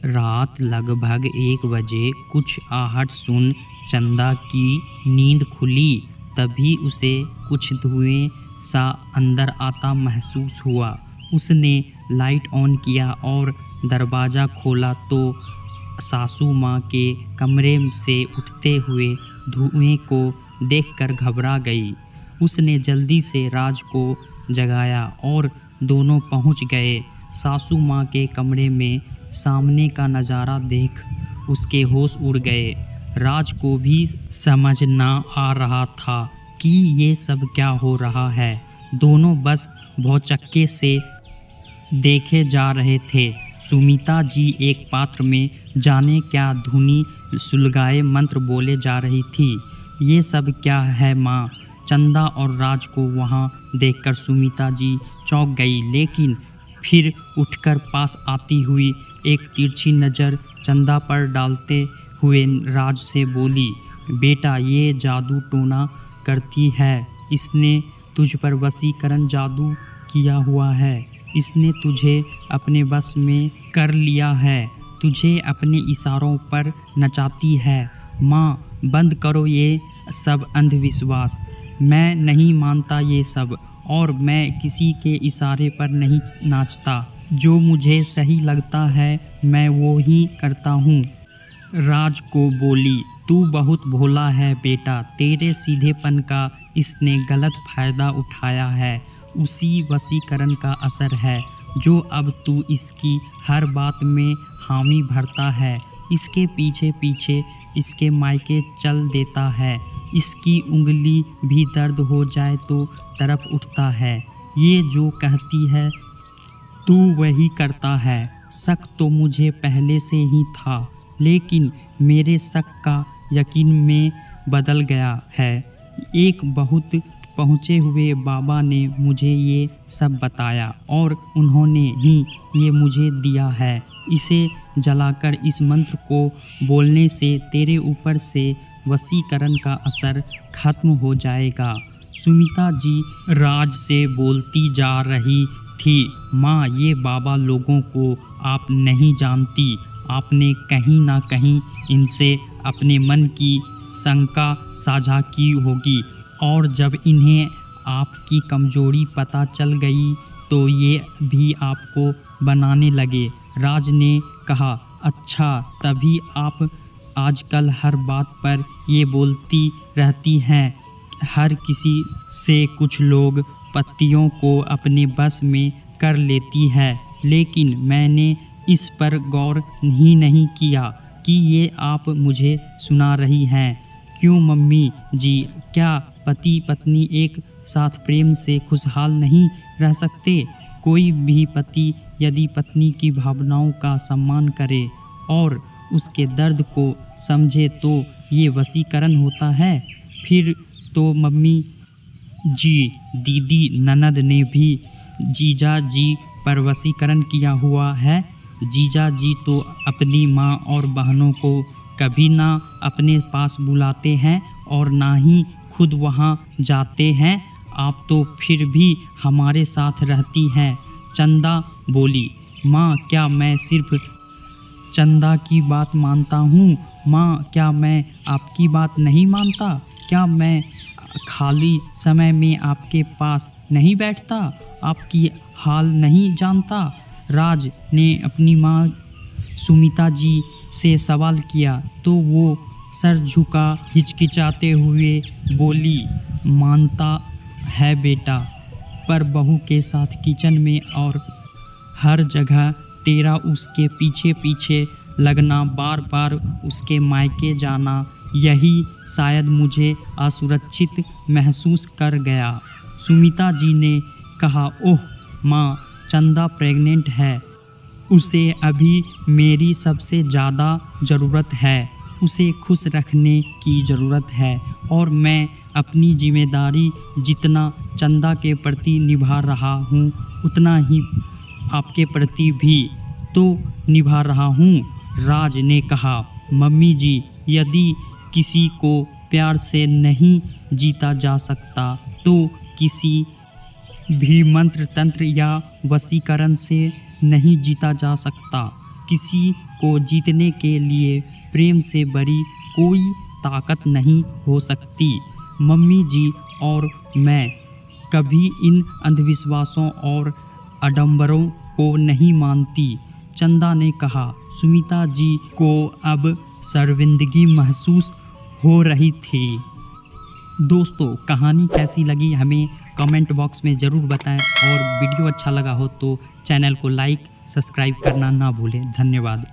रात लगभग 1 बजे कुछ आहट सुन चंदा की नींद खुली। तभी उसे कुछ धुएं सा अंदर आता महसूस हुआ। उसने लाइट ऑन किया और दरवाज़ा खोला तो सासू माँ के कमरे से उठते हुए धुएं को देखकर घबरा गई। उसने जल्दी से राज को जगाया और दोनों पहुंच गए। सासू माँ के कमरे में सामने का नज़ारा देख उसके होश उड़ गए। राज को भी समझ ना आ रहा था कि ये सब क्या हो रहा है। दोनों बस भौचक्के से देखे जा रहे थे। सुमिता जी एक पात्र में जाने क्या धुनी सुलगाए मंत्र बोले जा रही थी। ये सब क्या है माँ? चंदा और राज को वहाँ देखकर सुमिता जी चौंक गई, लेकिन फिर उठकर पास आती हुई एक तिरछी नज़र चंदा पर डालते हुए राज से बोली, बेटा ये जादू टोना करती है। इसने तुझ पर वशीकरण जादू किया हुआ है। इसने तुझे अपने बस में कर लिया है। तुझे अपने इशारों पर नचाती है। माँ बंद करो ये सब अंधविश्वास। मैं नहीं मानता ये सब, और मैं किसी के इशारे पर नहीं नाचता। जो मुझे सही लगता है मैं वो ही करता हूँ। राज को बोली, तू बहुत भोला है बेटा। तेरे सीधेपन का इसने गलत फ़ायदा उठाया है। उसी वशीकरण का असर है जो अब तू इसकी हर बात में हामी भरता है। इसके पीछे पीछे इसके मायके चल देता है। इसकी उंगली भी दर्द हो जाए तो तरफ उठता है। ये जो कहती है तू वही करता है। शक तो मुझे पहले से ही था, लेकिन मेरे शक का यकीन में बदल गया है। एक बहुत पहुँचे हुए बाबा ने मुझे ये सब बताया और उन्होंने ही ये मुझे दिया है। इसे जलाकर इस मंत्र को बोलने से तेरे ऊपर से वशीकरण का असर खत्म हो जाएगा। सुमिता जी राज से बोलती जा रही थी, माँ ये बाबा लोगों को आप नहीं जानती। आपने कहीं ना कहीं इनसे अपने मन की शंका साझा की होगी, और जब इन्हें आपकी कमजोरी पता चल गई तो ये भी आपको बनाने लगे। राज ने कहा, अच्छा तभी आप आजकल हर बात पर ये बोलती रहती हैं। हर किसी से कुछ लोग पत्तियों को अपने बस में कर लेती है, लेकिन मैंने इस पर गौर ही नहीं किया कि ये आप मुझे सुना रही हैं। क्यों मम्मी जी, क्या पति पत्नी एक साथ प्रेम से खुशहाल नहीं रह सकते? कोई भी पति यदि पत्नी की भावनाओं का सम्मान करे और उसके दर्द को समझे तो ये वशीकरण होता है। फिर तो मम्मी जी, दीदी ननद ने भी जीजा जी पर वशीकरण किया हुआ है। जीजा जी तो अपनी माँ और बहनों को कभी ना अपने पास बुलाते हैं और ना ही खुद वहाँ जाते हैं। आप तो फिर भी हमारे साथ रहती हैं। चंदा बोली, माँ क्या मैं सिर्फ चंदा की बात मानता हूँ? माँ क्या मैं आपकी बात नहीं मानता? क्या मैं खाली समय में आपके पास नहीं बैठता? आपकी हाल नहीं जानता? राज ने अपनी माँ सुमिता जी से सवाल किया तो वो सर झुका हिचकिचाते हुए बोली, मानता है बेटा, पर बहू के साथ किचन में और हर जगह तेरा उसके पीछे पीछे लगना, बार बार उसके मायके जाना, यही शायद मुझे असुरक्षित महसूस कर गया। सुमिता जी ने कहा, ओह माँ, चंदा प्रेग्नेंट है। उसे अभी मेरी सबसे ज़्यादा ज़रूरत है। उसे खुश रखने की ज़रूरत है, और मैं अपनी जिम्मेदारी जितना चंदा के प्रति निभा रहा हूँ उतना ही आपके प्रति भी तो निभा रहा हूँ। राज ने कहा, मम्मी जी, यदि किसी को प्यार से नहीं जीता जा सकता तो किसी भी मंत्र तंत्र या वशीकरण से नहीं जीता जा सकता। किसी को जीतने के लिए प्रेम से बड़ी कोई ताकत नहीं हो सकती। मम्मी जी और मैं कभी इन अंधविश्वासों और आडंबरों को नहीं मानती, चंदा ने कहा। सुमिता जी को अब शर्मिंदगी महसूस हो रही थी। दोस्तों, कहानी कैसी लगी हमें कमेंट बॉक्स में ज़रूर बताएं और वीडियो अच्छा लगा हो तो चैनल को लाइक सब्सक्राइब करना ना भूलें। धन्यवाद।